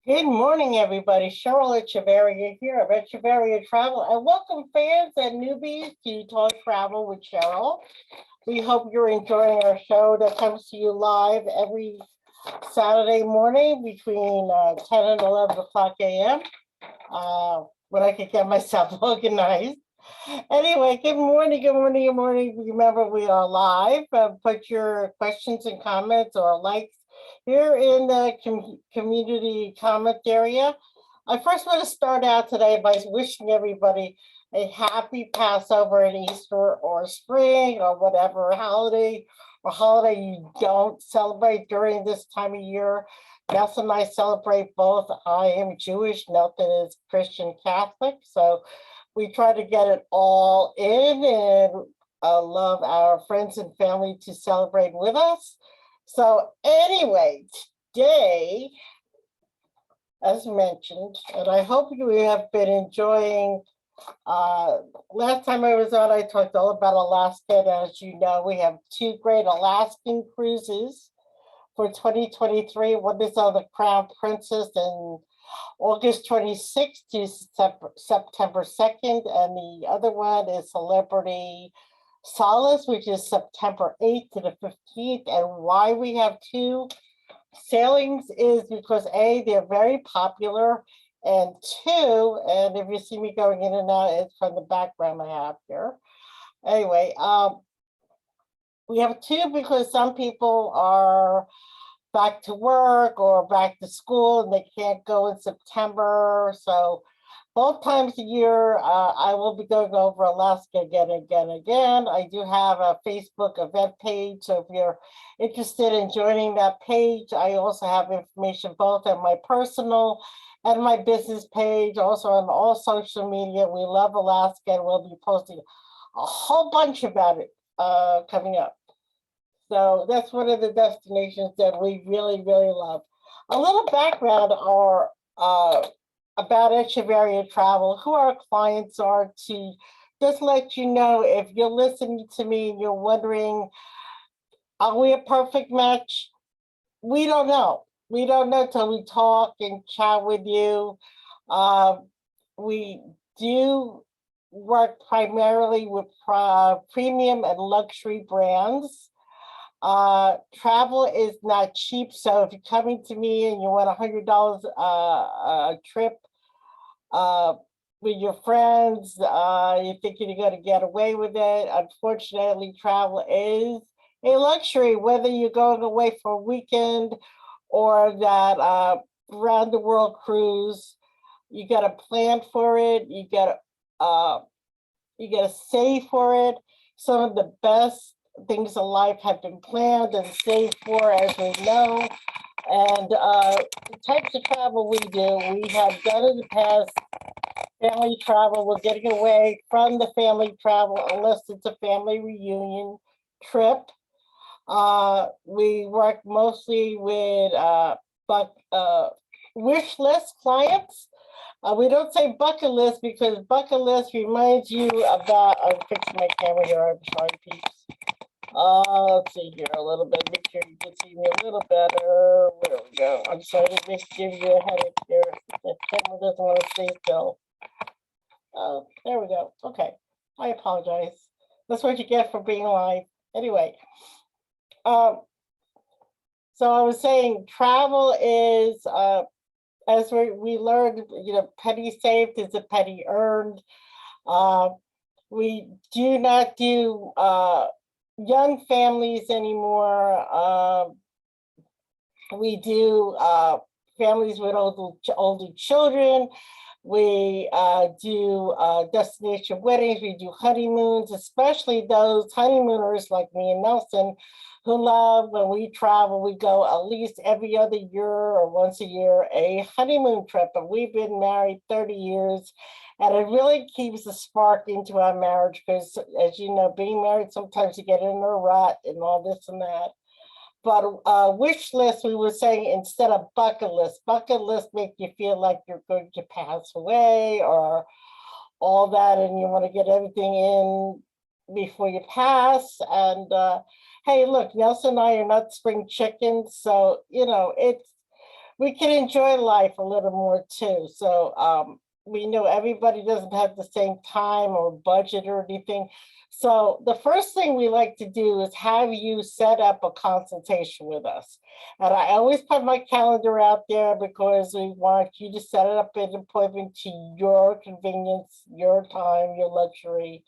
Good morning, everybody. Cheryl Echeverria here of Echeverria Travel, and welcome fans and newbies to Talk Travel with Cheryl. We hope you're enjoying our show that comes to you live every Saturday morning between 10 and 11 o'clock a.m. When I can get myself organized. Anyway, good morning, good morning, good morning. Remember, we are live. Put your questions and comments or likes here in the community comment area. I first want to start out today by wishing everybody a happy Passover and Easter or spring or whatever holiday you don't celebrate during this time of year. Nelson and I celebrate both. I am Jewish, Nelson is Christian Catholic, so we try to get it all in and love our friends and family to celebrate with us. So anyway, today, as mentioned, and I hope you have been enjoying, last time I was on, I talked all about Alaska. And as you know, we have two great Alaskan cruises for 2023. One is on the Crown Princess and August 26th to September 2nd, and the other one is Celebrity Solace, which is September 8th to the 15th. And why we have two sailings is because A, they're very popular, and two, and if you see me going in and out, it's from the background I have here. Anyway, we have two because some people are back to work or back to school and they can't go in September. So both times a year, I will be going over Alaska again. I do have a Facebook event page, so if you're interested in joining that page, I also have information both on my personal and my business page, also on all social media. We love Alaska, and we'll be posting a whole bunch about it coming up. So that's one of the destinations that we really, really love. A little background or about Echeverria Travel, who our clients are, to just let you know if you're listening to me and you're wondering, are we a perfect match? We don't know. We don't know till we talk and chat with you. We do work primarily with premium and luxury brands. Travel is not cheap, so if you're coming to me and you want $100 a trip with your friends, you think you're going to get away with it. Unfortunately, travel is a luxury, whether you're going away for a weekend or that round the world cruise. You got to plan for it. You got to save for it. Some of the best things in life have been planned and saved for, as we know. And the types of travel we do, we have done in the past family travel. We're getting away from the family travel unless it's a family reunion trip. We work mostly with wish list clients. We don't say bucket list because bucket list reminds you about, I'm fixing my camera here, I'm sorry, peeps. Let's see here a little bit, make sure you can see me a little better. There we go. I'm sorry to give you a headache here. The camera doesn't want to stay still. Oh, there we go. Okay, I apologize. That's what you get for being live. Anyway, so I was saying travel is, as we learned, penny saved is a penny earned. We do not do young families anymore. We do families with older children. We do destination weddings. We do honeymoons, especially those honeymooners like me and Nelson, who love when we travel. We go at least every other year or once a year a honeymoon trip. And we've been married 30 years. And it really keeps a spark into our marriage because, as you know, being married, sometimes you get in a rut and all this and that. But wish list, we were saying instead of bucket list make you feel like you're going to pass away or all that, and you want to get everything in before you pass. And hey, look, Nelson and I are not spring chickens, so it's we can enjoy life a little more too. So we know everybody doesn't have the same time or budget or anything. So the first thing we like to do is have you set up a consultation with us. And I always put my calendar out there because we want you to set it up an appointment to your convenience, your time, your luxury.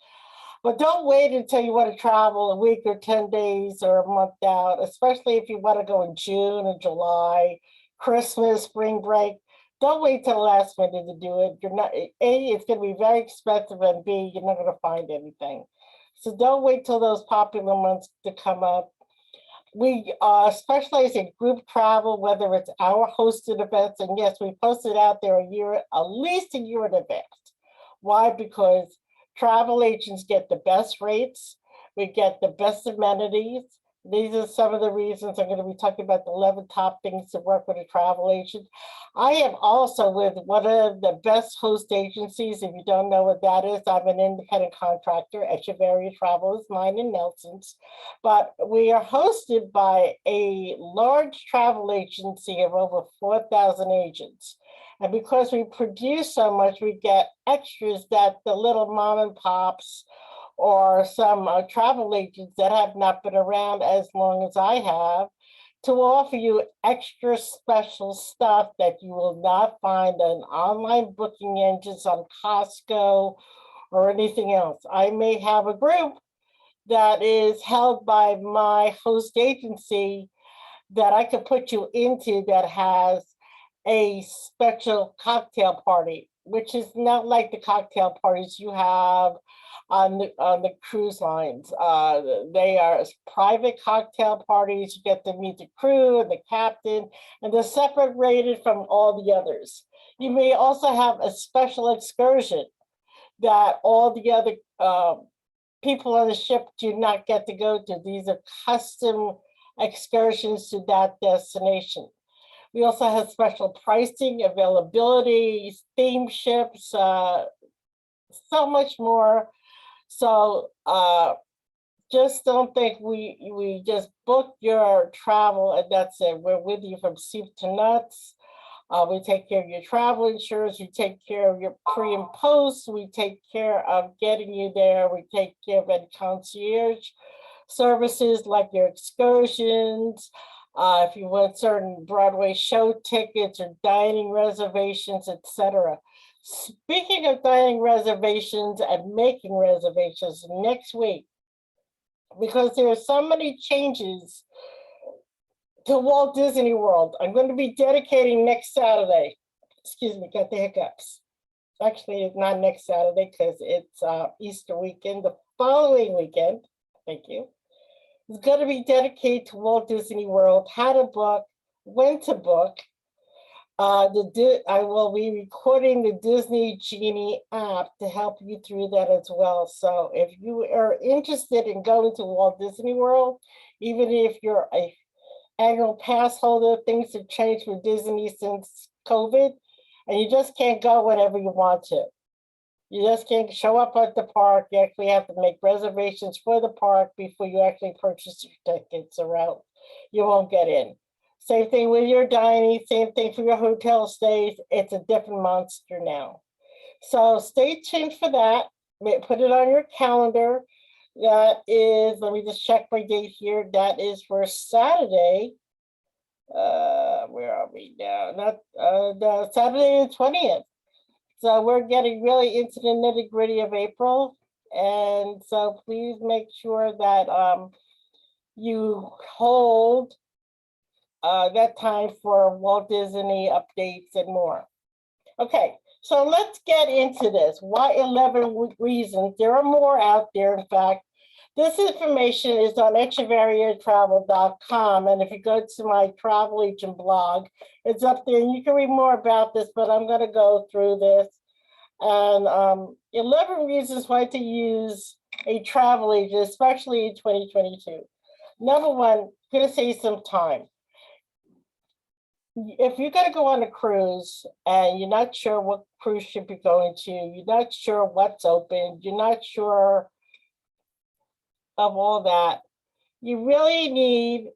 But don't wait until you want to travel a week or 10 days or a month out, especially if you want to go in June or July, Christmas, spring break. Don't wait till the last minute to do it. You're not, A, it's going to be very expensive, and B, you're not going to find anything. So don't wait till those popular months to come up. We specialize in group travel, whether it's our hosted events, and yes, we post it out there at least a year in advance. Why? Because travel agents get the best rates, we get the best amenities. These are some of the reasons I'm going to be talking about the 11 top things to work with a travel agent. I am also with one of the best host agencies. If you don't know what that is, I'm an independent contractor at Cheryl Travel is mine in Nelson's. But we are hosted by a large travel agency of over 4,000 agents. And because we produce so much, we get extras that the little mom and pops or some travel agents that have not been around as long as I have to offer you extra special stuff that you will not find on online booking engines on Costco or anything else. I may have a group that is held by my host agency that I could put you into that has a special cocktail party, which is not like the cocktail parties you have on the cruise lines. They are private cocktail parties. You get to meet the crew and the captain, and they're separated from all the others. You may also have a special excursion that all the other people on the ship do not get to go to. These are custom excursions to that destination. We also have special pricing, availability, theme ships, so much more. So just don't think we just book your travel and that's it. We're with you from soup to nuts. We take care of your travel insurance. We take care of your pre and post. We take care of getting you there. We take care of any concierge services like your excursions. If you want certain Broadway show tickets or dining reservations, etc. Speaking of dining reservations and making reservations next week, because there are so many changes to Walt Disney World, I'm going to be dedicating next Saturday. Excuse me, got the hiccups. Actually, it's not next Saturday because it's Easter weekend. The following weekend, thank you, is going to be dedicated to Walt Disney World, how to book, when to book. I will be recording the Disney Genie app to help you through that as well. So if you are interested in going to Walt Disney World, even if you're a annual pass holder, things have changed for Disney since COVID, and you just can't go whenever you want to. You just can't show up at the park. You actually have to make reservations for the park before you actually purchase your tickets, or else you won't get in. Same thing with your dining, same thing for your hotel stays. It's a different monster now. So stay tuned for that. Put it on your calendar. That is, let me just check my date here. That is for Saturday. Where are we now? Not Saturday the 20th. So we're getting really into the nitty gritty of April. And so please make sure that you hold that time for Walt Disney updates and more. Okay, so let's get into this. Why 11 reasons? There are more out there, in fact. This information is on echeveriatravel.com, and if you go to my travel agent blog, it's up there, and you can read more about this, but I'm going to go through this. And 11 reasons why to use a travel agent, especially in 2022. Number one, going to save some time. If you're going to go on a cruise and you're not sure what cruise ship you're going to, you're not sure what's open, you're not sure of all that, you really need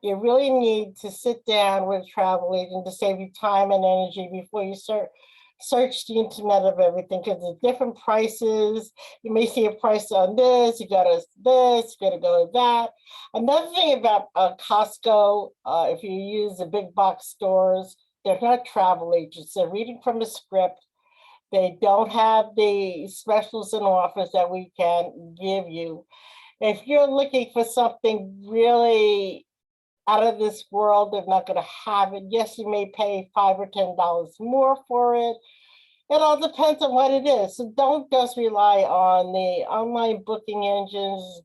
you really need to sit down with a travel agent to save you time and energy before you search the internet of everything, because there's different prices. You may see a price on this, you gotta go to that. Another thing about Costco, if you use the big box stores, they're not travel agents. They're reading from a script. They don't have the specials and offers that we can give you. If you're looking for something really out of this world, they're not going to have it. Yes, you may pay $5 or $10 more for it. It all depends on what it is. So don't just rely on the online booking engines,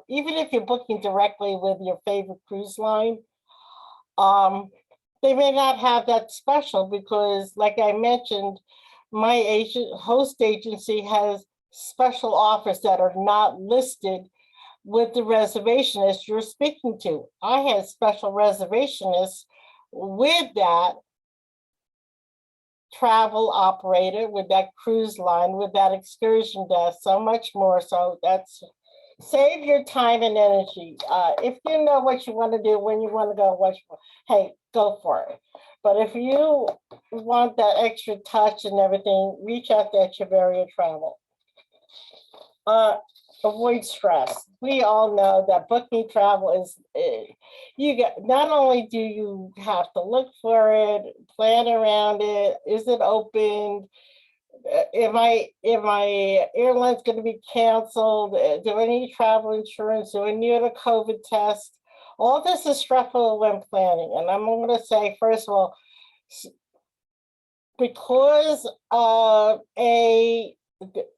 even if you're booking directly with your favorite cruise line, they may not have that special because, like I mentioned, my host agency has special offers that are not listed with the reservationist you're speaking to. I had special reservationists with that travel operator, with that cruise line, with that excursion desk, so much more. So that's save your time and energy. If you know what you want to do, when you want to go, hey, go for it. But if you want that extra touch and everything, reach out to Echeverria Travel. Avoid stress. We all know that booking travel is, not only do you have to look for it, plan around it, is it open? If my airline's going to be canceled, do I need travel insurance? Do I need a COVID test? All this is stressful when planning. And I'm going to say, first of all, because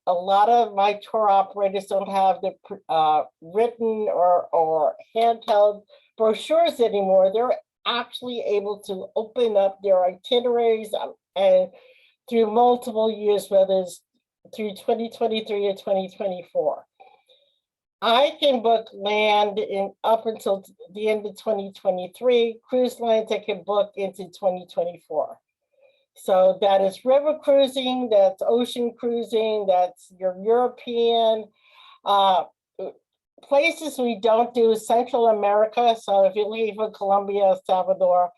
a lot of my tour operators don't have the written or handheld brochures anymore, they're actually able to open up their itineraries and through multiple years, whether it's through 2023 or 2024. I can book land up until the end of 2023, cruise lines I can book into 2024. So that is river cruising, that's ocean cruising, that's your European. Places we don't do is Central America. So if you leave for Colombia, El Salvador,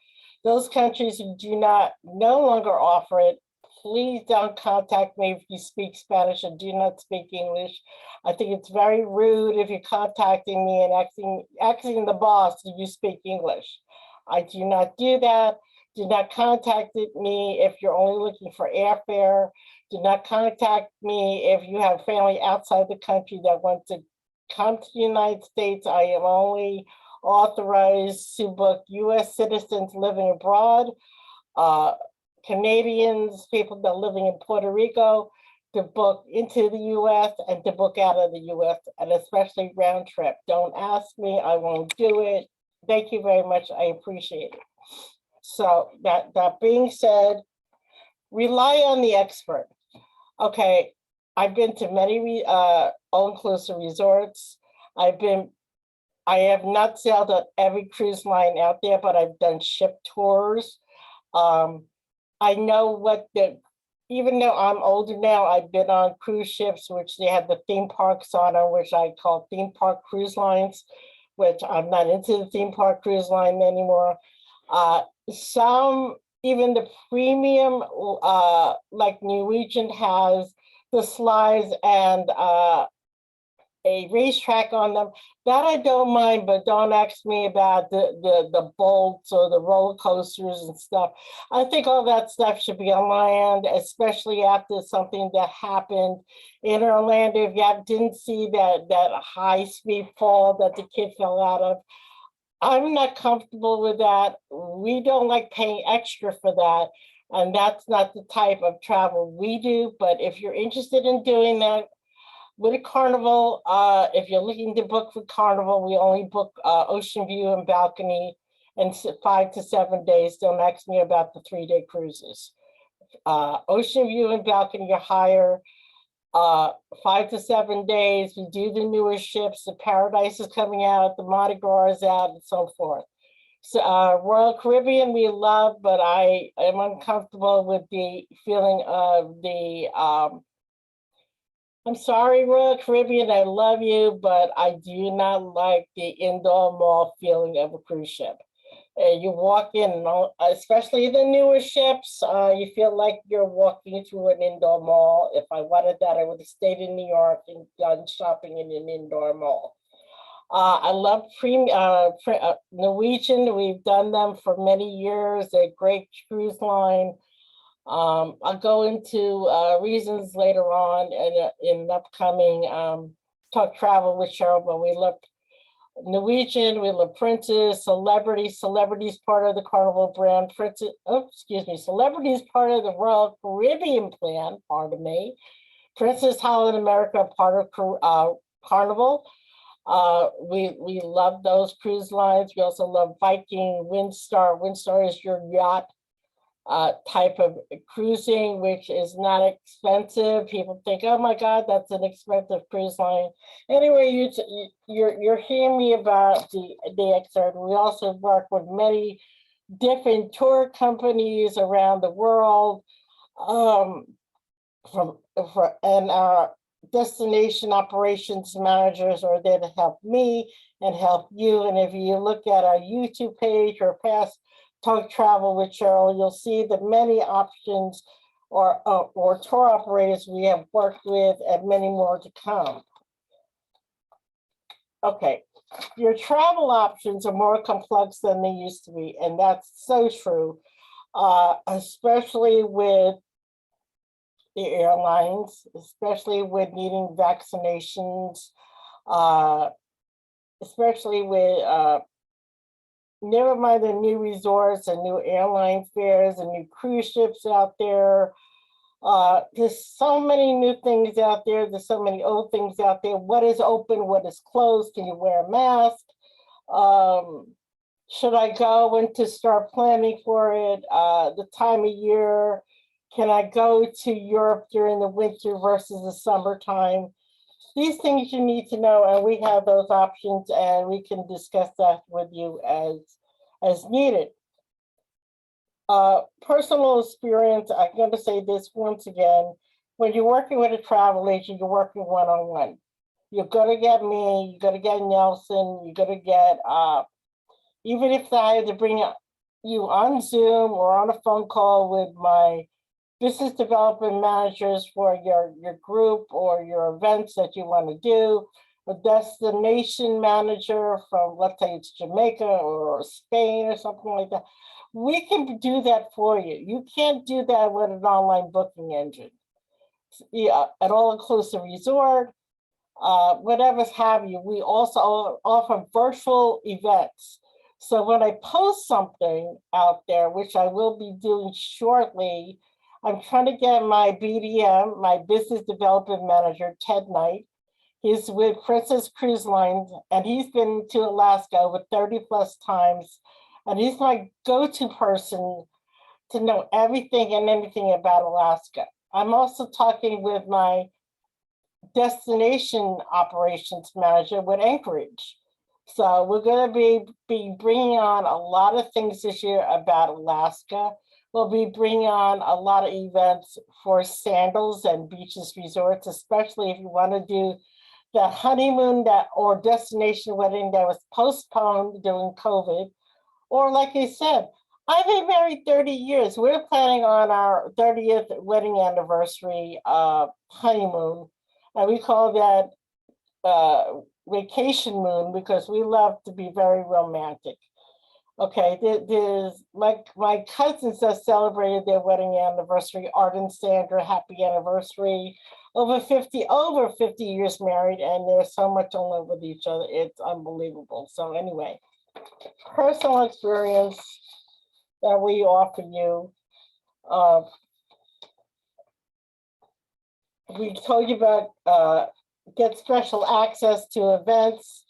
those countries who no longer offer it, please don't contact me if you speak Spanish and do not speak English. I think it's very rude if you're contacting me and asking the boss, do you speak English? I do not do that. Do not contact me if you're only looking for airfare. Do not contact me if you have family outside the country that want to come to the United States. I am only authorized to book US citizens living abroad, Canadians, people that are living in Puerto Rico, to book into the US and to book out of the US, and especially round trip. Don't ask me, I won't do it. Thank you very much, I appreciate it. So that being said, rely on the expert. Okay, I've been to many all-inclusive resorts. I have not sailed on every cruise line out there, but I've done ship tours. I know even though I'm older now, I've been on cruise ships, which they have the theme parks on them, which I call theme park cruise lines, which I'm not into the theme park cruise line anymore. Even the premium, like Norwegian has the slides and a racetrack on them, that I don't mind, but don't ask me about the bolts or the roller coasters and stuff. I think all that stuff should be on land, especially after something that happened in Orlando. If you didn't see that high-speed fall that the kid fell out of, I'm not comfortable with that. We don't like paying extra for that, and that's not the type of travel we do. But if you're interested in doing that with a Carnival, if you're looking to book for Carnival, we only book ocean view and balcony and 5 to 7 days. Don't ask me about the 3-day cruises. Ocean view and balcony are higher. 5 to 7 days. We do the newer ships. The Paradise is coming out. The Mardi Gras is out, and so forth. So Royal Caribbean we love, but I am uncomfortable with the feeling of the I'm sorry, Royal Caribbean, I love you, but I do not like the indoor mall feeling of a cruise ship. You walk in, especially the newer ships, you feel like you're walking through an indoor mall. If I wanted that, I would have stayed in New York and done shopping in an indoor mall. I love Norwegian. We've done them for many years. They're a great cruise line. I'll go into reasons later on in an upcoming talk travel with Cheryl, but we love Norwegian, we love Princess, Celebrity. Celebrity is part of the Carnival brand. Princess, oh, excuse me, Celebrity is part of the Royal Caribbean plan, pardon me. Princess Holland America, part of Carnival. We love those cruise lines. We also love Viking, Windstar. Windstar is your yacht type of cruising, which is not expensive. People think, oh my God, that's an expensive cruise line. Anyway, you're hearing me about the excerpt. We also work with many different tour companies around the world. And our destination operations managers are there to help me and help you. And if you look at our YouTube page or past Talk Travel with Cheryl, you'll see the many options or tour operators we have worked with and many more to come. Okay, your travel options are more complex than they used to be, and that's so true, especially with the airlines, especially with needing vaccinations, especially with never mind the new resorts and new airline fares and new cruise ships out there. There's so many new things out there. There's so many old things out there. What is open? What is closed? Can you wear a mask? Should I go and to start planning for it? The time of year. Can I go to Europe during the winter versus the summertime? These things you need to know, and we have those options, and we can discuss that with you as needed. Personal experience, I'm going to say this once again. When you're working with a travel agent, you're working one-on-one. You're going to get me, you're going to get Nelson, you're going to get, even if I had to bring you on Zoom or on a phone call with my business development managers for your group or your events that you want to do, a destination manager from, let's say it's Jamaica or Spain or something like that. We can do that for you. You can't do that with an online booking engine. Yeah, an all-inclusive resort, whatever have you. We also offer virtual events. So when I post something out there, which I will be doing shortly, I'm trying to get my BDM, my business development manager, Ted Knight. He's with Princess Cruise Lines, and he's been to Alaska over 30 plus times. And he's my go-to person to know everything and anything about Alaska. I'm also talking with my destination operations manager with Anchorage. So we're going to be bringing on a lot of things this year about Alaska. We'll be bringing on a lot of events for Sandals and Beaches Resorts, especially if you want to do the honeymoon or destination wedding that was postponed during COVID. Or like I said, I've been married 30 years. We're planning on our 30th wedding anniversary honeymoon. And we call that vacation moon because we love to be very romantic. Okay, there's my cousins that celebrated their wedding anniversary, Art and Sandra, happy anniversary. Over 50 years married, and they're so much in love with each other. It's unbelievable. So anyway, personal experience that we offer you. We told you about get special access to events.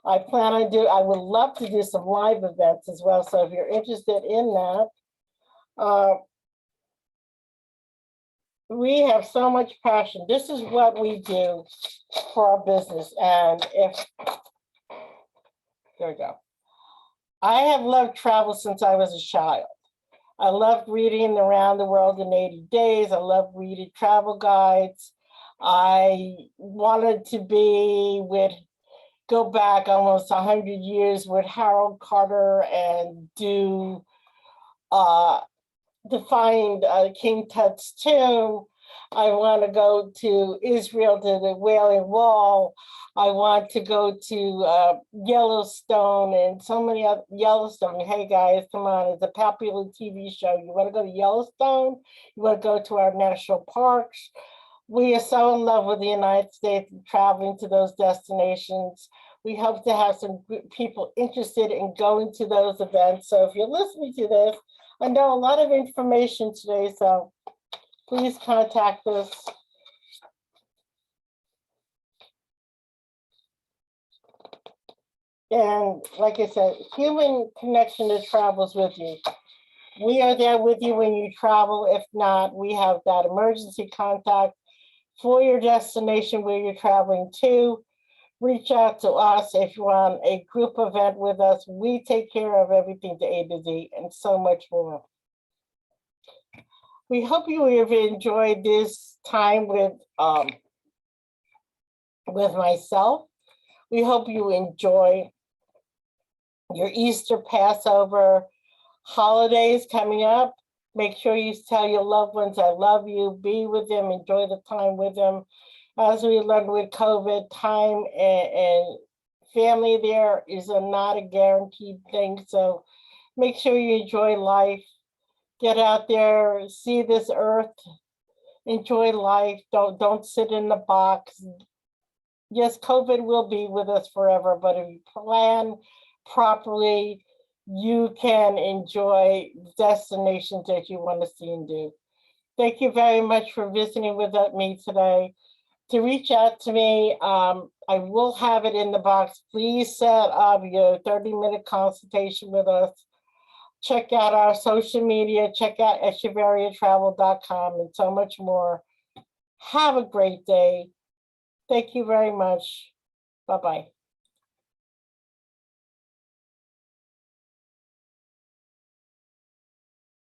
I would love to do some live events as well. So if you're interested in that, we have so much passion. This is what we do for our business. And there we go. I have loved travel since I was a child. I loved reading Around the World in 80 Days. I loved reading travel guides. I wanted to go back almost 100 years with Harold Carter and to find King Tut's tomb. I want to go to Israel to the Wailing Wall. I want to go to Yellowstone and so many other Yellowstone. Hey guys, come on, it's a popular TV show. You want to go to Yellowstone? You want to go to our national parks? We are so in love with the United States and traveling to those destinations. We hope to have some people interested in going to those events. So if you're listening to this, I know a lot of information today, so please contact us. And like I said, human connection that travels with you. We are there with you when you travel. If not, we have that emergency contact for your destination where you're traveling to. Reach out to us if you want a group event with us. We take care of everything to A to Z and so much more. We hope you have enjoyed this time with myself. We hope you enjoy your Easter, Passover, holidays coming up. Make sure you tell your loved ones, I love you, be with them, enjoy the time with them. As we learned with COVID, time and family there is not a guaranteed thing. So make sure you enjoy life. Get out there, see this earth, enjoy life. Don't sit in the box. Yes, COVID will be with us forever, but if you plan properly, you can enjoy destinations that you want to see and do. Thank you very much for visiting with me today. To reach out to me, I will have it in the box. Please set up your 30-minute consultation with us. Check out our social media, check out echeveriatravel.com and so much more. Have a great day. Thank you very much. Bye-bye.